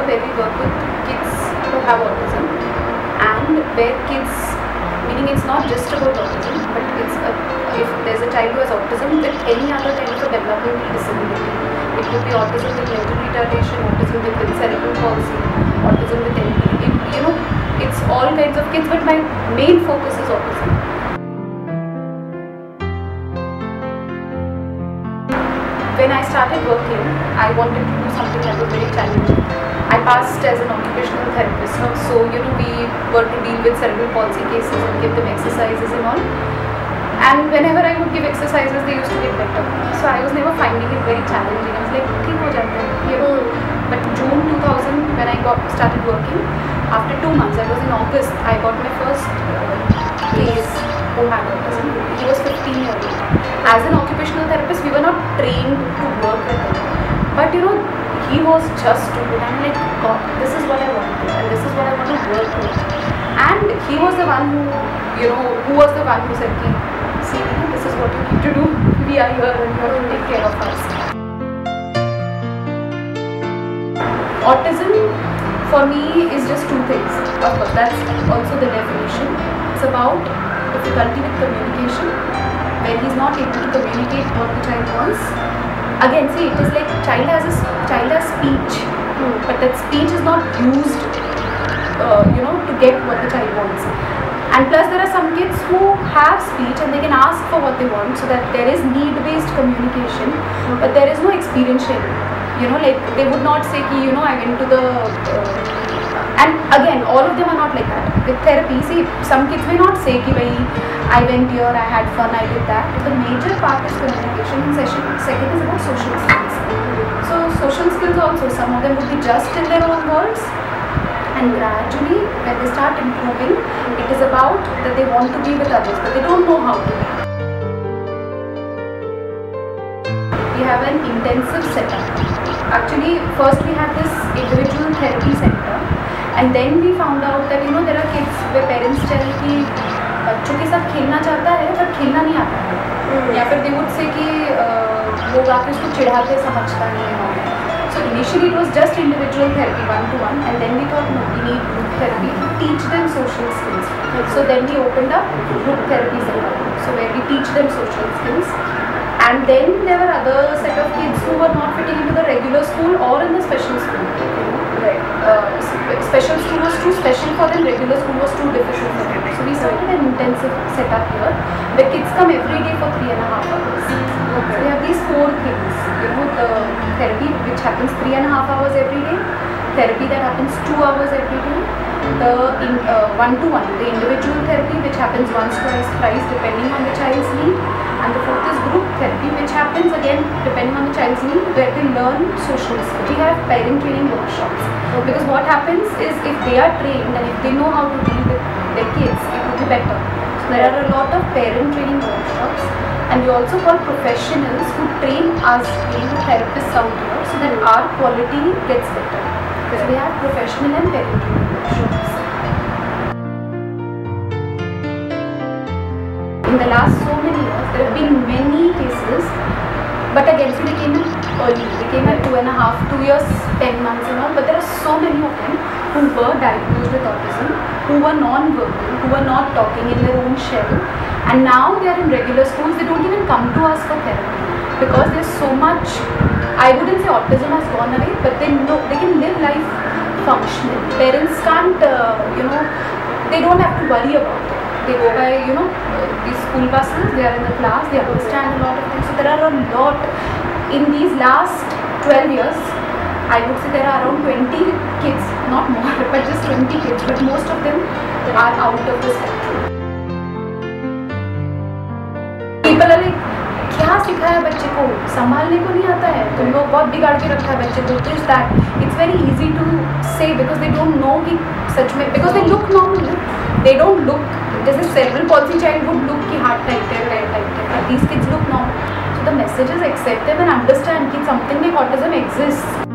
where we work with kids who have autism, and where kids, meaning it's not just about autism, but if there's a child who has autism with any other kind of a developmental disability. It could be autism with mental retardation, autism with cerebral palsy, autism with anything. It's all kinds of kids, but my main focus is autism. When I started working, I wanted to do something that was very challenging. I passed as an occupational therapist, so we were to deal with cerebral palsy cases and give them exercises and all. And whenever I would give exercises, they used to get better. So I was never finding it very challenging. I was like, okay, ho jata hai. But June 2000, when I started working, after 2 months, I was in August, I got my first case who had autism. He was 15 years old. As an occupational therapist, we were not trained to work with him. But he was just too good. I'm like, God, this is what I want to do, and this is what I want to work with. And he was the one who said, see, this is what you need to do. We are here and you have to take care of us. Autism for me is just two things. Of course, that's also the definition. It's about difficulty with communication, where he's not able to communicate what the child wants. Again, see, it is like child has speech, but that speech is not used, to get what the child wants. And plus, there are some kids who have speech and they can ask for what they want, so that there is need-based communication, but there is no experience sharing. Like they would not say, I went to the. And again, all of them are not like that. With therapy, see, some kids may not say, I went here, I had fun, I did that. The major part is communication in session. Second is about social skills. So, social skills also, some of them would be just in their own words. And gradually, when they start improving, it is about that they want to be with others, but they don't know how to be. We have an intensive setup. Actually, first we had this individual therapy center, and then we found out that there are kids where parents tell कि बच्चों के साथ खेलना चाहता है पर खेलना नहीं आता है, या फिर they would say कि लोग आके उसको चिढ़ाते समझता नहीं है. So initially it was just individual therapy, one-to-one, and then we thought, no, we need group therapy to teach them social skills. So then we opened up group therapy center, so where we teach them social skills. And then there were other set of kids who were not fitting into the regular school or in the special school. Right. Special school was too special for them, regular school was too difficult for them. So we started an intensive setup here, where kids come every day for 3.5 hours. Okay. So we have these 4 things. The therapy which happens 3.5 hours every day, therapy that happens 2 hours every day, the one-to-one, the individual therapy which happens once, twice, thrice depending on the child's need, and the fourth is group therapy which happens again depending on the child's need, where they learn social skills. We have parent training workshops, because what happens is if they are trained and if they know how to deal with their kids, it will be better. So there are a lot of parent training workshops, and we also call professionals who train us being therapists out here, so that our quality gets better. So we have professional and parent training workshops. In the last so many years, there have been many cases, but again, see, they came in early. They came at 2 years, 10 months and all, but there are so many of them who were diagnosed with autism, who were non-verbal, who were not talking in their own shell, and now they are in regular schools. They don't even come to us for therapy, because there's so much, I wouldn't say autism has gone away, but they know they can live life functionally. Parents can't, they don't have to worry about it. They go by, these school buses, they are in the class, they understand a lot of things. So there are a lot, in these last 12 years, I would say there are around 20 kids, not more, but just 20 kids, but most of them are out of the spectrum. People are like, क्या सिखाया बच्चे को, संभालने को नहीं आता है, तुम लोग बहुत बिगाड़ के रखा है बच्चे को. तो is that it's very easy to say, because they don't know कि सच में, because they look normal, they don't look, जैसे cerebral palsy child would look कि heart type है, right type है, but these kids look normal. So the message is accept them and understand कि something like autism exists.